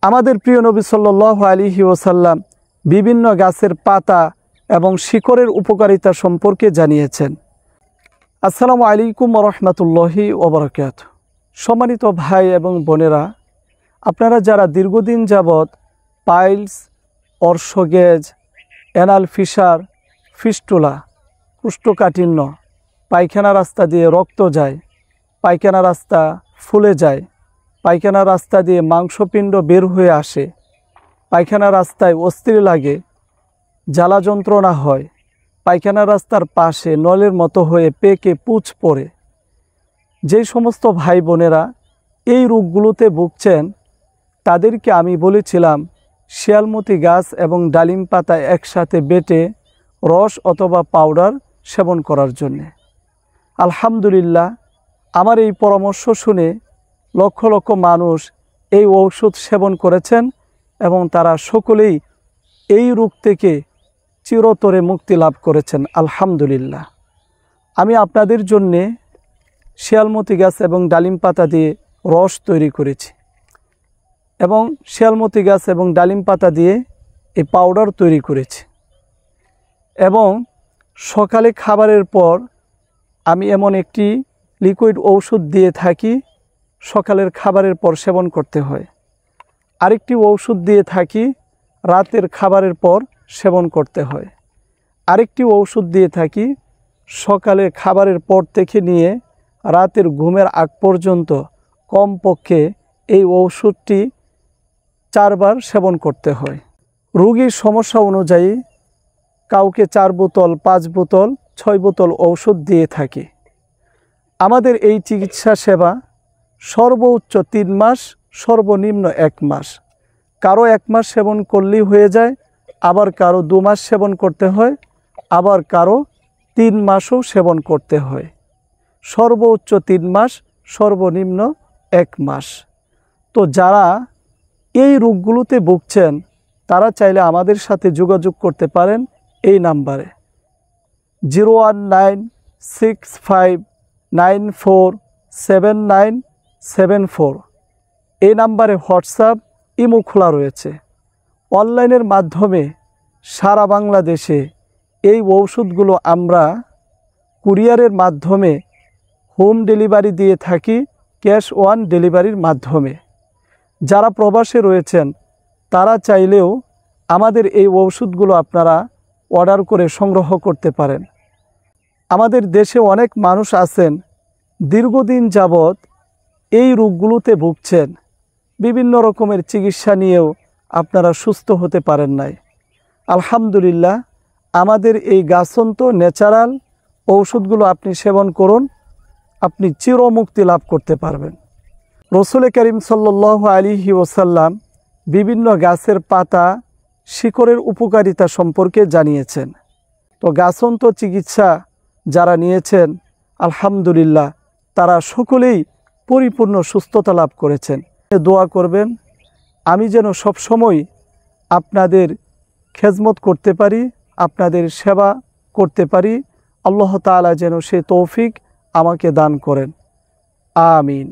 আমাদের প্রিয় নবী সাল্লাল্লাহু আলাইহি ওয়াসাল্লাম বিভিন্ন গাছের পাতা এবং শিকড়ের উপকারিতা সম্পর্কে জানিয়েছেন। আসসালামু আলাইকুম ওয়া রাহমাতুল্লাহি ওয়া বারাকাতুহু। সম্মানিত ভাই এবং বোনেরা, আপনারা যারা দীর্ঘদিন যাবৎ পাইলস, অর্শগেজ, অ্যানাল ফিশার, ফিস্টুলা, কোষ্ঠকাঠিন্য, পায়খানা রাস্তা দিয়ে রক্ত যায়, পায়খানা রাস্তা ফুলে যায়, পায়খানা রাস্তা দিয়ে মাংসপিণ্ড বের হয়ে আসে, পায়খানা রাস্তায় অস্থির লাগে, জ্বালা যন্ত্রণা হয়, পায়খানা রাস্তার পাশে নলের মতো হয়ে পেকে পুঁজ পড়ে, যেই সমস্ত ভাই বোনেরা এই রোগগুলোতে ভুগছেন তাদেরকে আমি বলেছিলাম শিয়ালমতি গাছ এবং ডালিম পাতা একসাথে বেটে রস অথবা পাউডার সেবন করার জন্যে। আলহামদুলিল্লাহ, আমার এই পরামর্শ শুনে লক্ষ লক্ষ মানুষ এই ঔষধ সেবন করেছেন এবং তারা সকলেই এই রোগ থেকে চিরতরে মুক্তি লাভ করেছেন। আলহামদুলিল্লাহ। আমি আপনাদের জন্যে শিয়ালমতি গাছ এবং ডালিম পাতা দিয়ে রস তৈরি করেছি এবং শিয়ালমতি গাছ এবং ডালিম পাতা দিয়ে এই পাউডার তৈরি করেছি এবং সকালে খাবারের পর আমি এমন একটি লিকুইড ঔষধ দিয়ে থাকি, সকালের খাবারের পর সেবন করতে হয়। আরেকটি ঔষধ দিয়ে থাকি, রাতের খাবারের পর সেবন করতে হয়। আরেকটি ঔষধ দিয়ে থাকি, সকালে খাবারের পর থেকে নিয়ে রাতের ঘুমের আগ পর্যন্ত কমপক্ষে এই ঔষধটি 4 বার সেবন করতে হয়। রোগীর সমস্যা অনুযায়ী কাউকে 4 বোতল, 5 বোতল, 6 বোতল ঔষধ দিয়ে থাকি। আমাদের এই চিকিৎসা সেবা সর্বোচ্চ 3 মাস, সর্বনিম্ন 1 মাস। কারো 1 মাস সেবন করলেই হয়ে যায়, আবার কারো 2 মাস সেবন করতে হয়, আবার কারো 3 মাসও সেবন করতে হয়। সর্বোচ্চ 3 মাস, সর্বনিম্ন 1 মাস। তো যারা এই রোগগুলোতে ভুগছেন তারা চাইলে আমাদের সাথে যোগাযোগ করতে পারেন এই নাম্বারে 01965947974। এই নাম্বারে হোয়াটসঅ্যাপ, ইমো খোলা রয়েছে। অনলাইনের মাধ্যমে সারা বাংলাদেশে এই ঔষধগুলো আমরা কুরিয়ারের মাধ্যমে হোম ডেলিভারি দিয়ে থাকি, ক্যাশ অন ডেলিভারির মাধ্যমে। যারা প্রবাসে রয়েছেন তারা চাইলেও আমাদের এই ঔষধগুলো আপনারা অর্ডার করে সংগ্রহ করতে পারেন। আমাদের দেশে অনেক মানুষ আছেন দীর্ঘদিন যাবৎ এই রোগগুলোতে ভুগছেন, বিভিন্ন রকমের চিকিৎসা নিয়েও আপনারা সুস্থ হতে পারেন নাই। আলহামদুলিল্লাহ, আমাদের এই গাছন্ত ন্যাচারাল ঔষধগুলো আপনি সেবন করুন, আপনি চিরমুক্তি লাভ করতে পারবেন। রসুল করিম সাল্লাল্লাহু আলাইহি ওয়াসাল্লাম বিভিন্ন গাছের পাতা, শিকড়ের উপকারিতা সম্পর্কে জানিয়েছেন। তো গাছন্ত চিকিৎসা যারা নিয়েছেন আলহামদুলিল্লাহ তারা সকলেই পরিপূর্ণ সুস্থতা লাভ করেছেন। দোয়া করবেন আমি যেন সবসময় আপনাদের খেদমত করতে পারি, আপনাদের সেবা করতে পারি। আল্লাহ তাআলা যেন সে তৌফিক আমাকে দান করেন। আমিন।